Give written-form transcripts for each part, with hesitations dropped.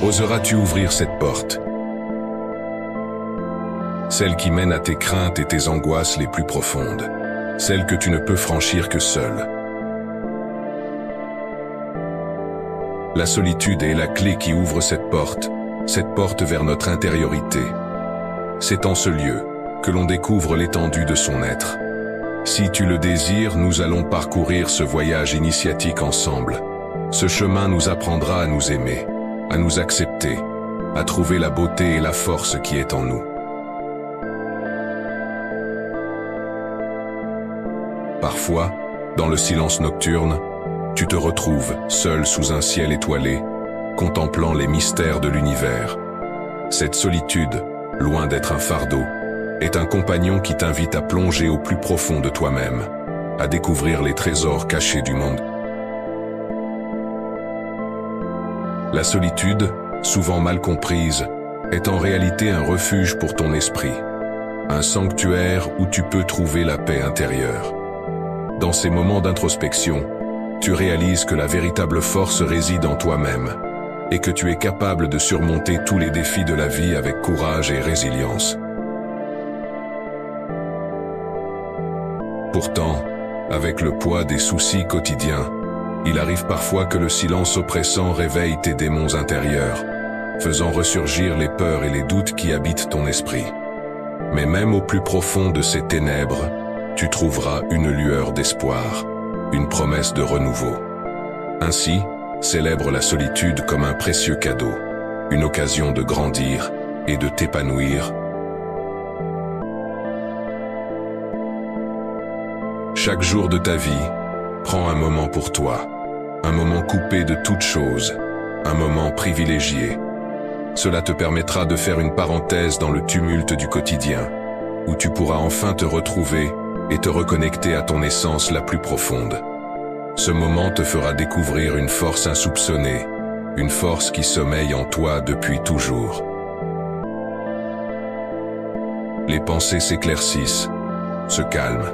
Oseras-tu ouvrir cette porte? Celle qui mène à tes craintes et tes angoisses les plus profondes. Celle que tu ne peux franchir que seul. La solitude est la clé qui ouvre cette porte vers notre intériorité. C'est en ce lieu que l'on découvre l'étendue de son être. Si tu le désires, nous allons parcourir ce voyage initiatique ensemble. Ce chemin nous apprendra à nous aimer, à nous accepter, à trouver la beauté et la force qui est en nous. Parfois, dans le silence nocturne, tu te retrouves seul sous un ciel étoilé, contemplant les mystères de l'univers. Cette solitude, loin d'être un fardeau, est un compagnon qui t'invite à plonger au plus profond de toi-même, à découvrir les trésors cachés du monde. La solitude, souvent mal comprise, est en réalité un refuge pour ton esprit, un sanctuaire où tu peux trouver la paix intérieure. Dans ces moments d'introspection, tu réalises que la véritable force réside en toi-même et que tu es capable de surmonter tous les défis de la vie avec courage et résilience. Pourtant, avec le poids des soucis quotidiens, il arrive parfois que le silence oppressant réveille tes démons intérieurs, faisant ressurgir les peurs et les doutes qui habitent ton esprit. Mais même au plus profond de ces ténèbres, tu trouveras une lueur d'espoir, une promesse de renouveau. Ainsi, célèbre la solitude comme un précieux cadeau, une occasion de grandir et de t'épanouir. Chaque jour de ta vie, prends un moment pour toi, un moment coupé de toute chose, un moment privilégié. Cela te permettra de faire une parenthèse dans le tumulte du quotidien, où tu pourras enfin te retrouver et te reconnecter à ton essence la plus profonde. Ce moment te fera découvrir une force insoupçonnée, une force qui sommeille en toi depuis toujours. Les pensées s'éclaircissent, se calment.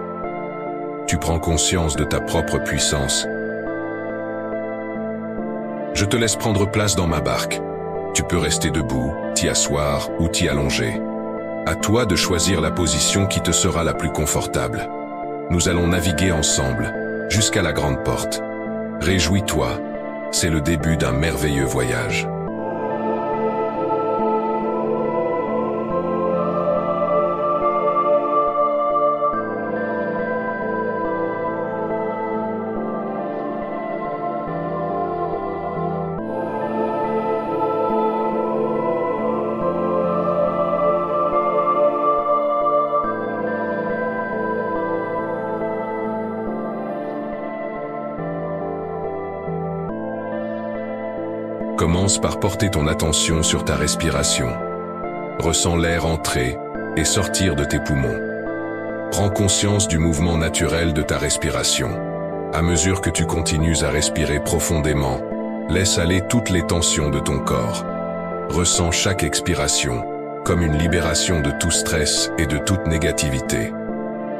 Tu prends conscience de ta propre puissance. Je te laisse prendre place dans ma barque. Tu peux rester debout, t'y asseoir ou t'y allonger. À toi de choisir la position qui te sera la plus confortable. Nous allons naviguer ensemble, jusqu'à la grande porte. Réjouis-toi, c'est le début d'un merveilleux voyage. Commence par porter ton attention sur ta respiration. Ressens l'air entrer et sortir de tes poumons. Prends conscience du mouvement naturel de ta respiration. À mesure que tu continues à respirer profondément, laisse aller toutes les tensions de ton corps. Ressens chaque expiration comme une libération de tout stress et de toute négativité.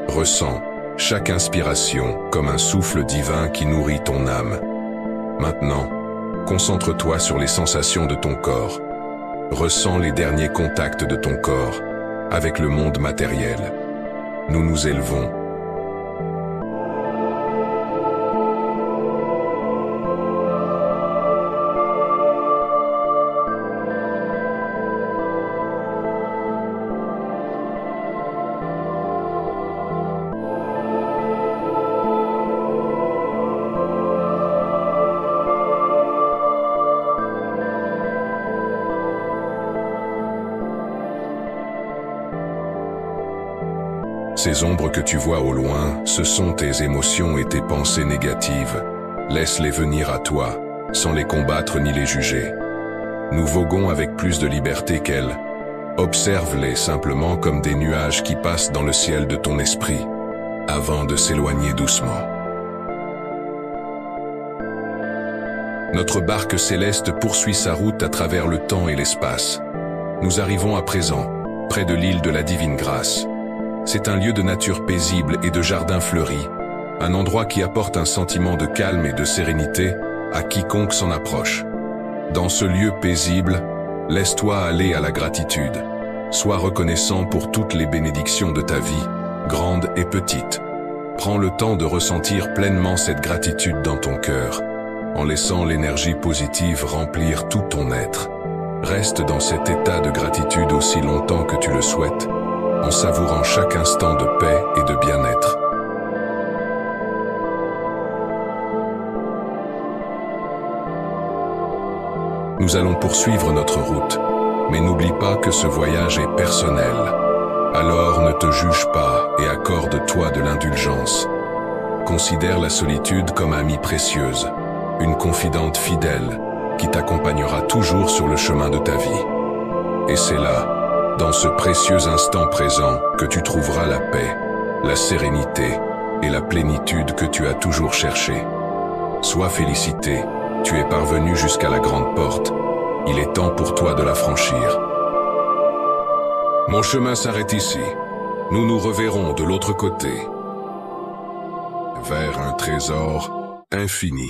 Ressens chaque inspiration comme un souffle divin qui nourrit ton âme. Maintenant, concentre-toi sur les sensations de ton corps. Ressens les derniers contacts de ton corps avec le monde matériel. Nous nous élevons. Ces ombres que tu vois au loin, ce sont tes émotions et tes pensées négatives. Laisse-les venir à toi, sans les combattre ni les juger. Nous voguons avec plus de liberté qu'elles. Observe-les simplement comme des nuages qui passent dans le ciel de ton esprit, avant de s'éloigner doucement. Notre barque céleste poursuit sa route à travers le temps et l'espace. Nous arrivons à présent, près de l'île de la Divine Grâce. C'est un lieu de nature paisible et de jardins fleuris, un endroit qui apporte un sentiment de calme et de sérénité à quiconque s'en approche. Dans ce lieu paisible, laisse-toi aller à la gratitude. Sois reconnaissant pour toutes les bénédictions de ta vie, grandes et petites. Prends le temps de ressentir pleinement cette gratitude dans ton cœur, en laissant l'énergie positive remplir tout ton être. Reste dans cet état de gratitude aussi longtemps que tu le souhaites, en savourant chaque instant de paix et de bien-être. Nous allons poursuivre notre route, mais n'oublie pas que ce voyage est personnel. Alors ne te juge pas et accorde-toi de l'indulgence. Considère la solitude comme amie précieuse, une confidente fidèle qui t'accompagnera toujours sur le chemin de ta vie. Et c'est là, dans ce précieux instant présent, que tu trouveras la paix, la sérénité et la plénitude que tu as toujours cherchée. Sois félicité, tu es parvenu jusqu'à la grande porte. Il est temps pour toi de la franchir. Mon chemin s'arrête ici. Nous nous reverrons de l'autre côté, vers un trésor infini.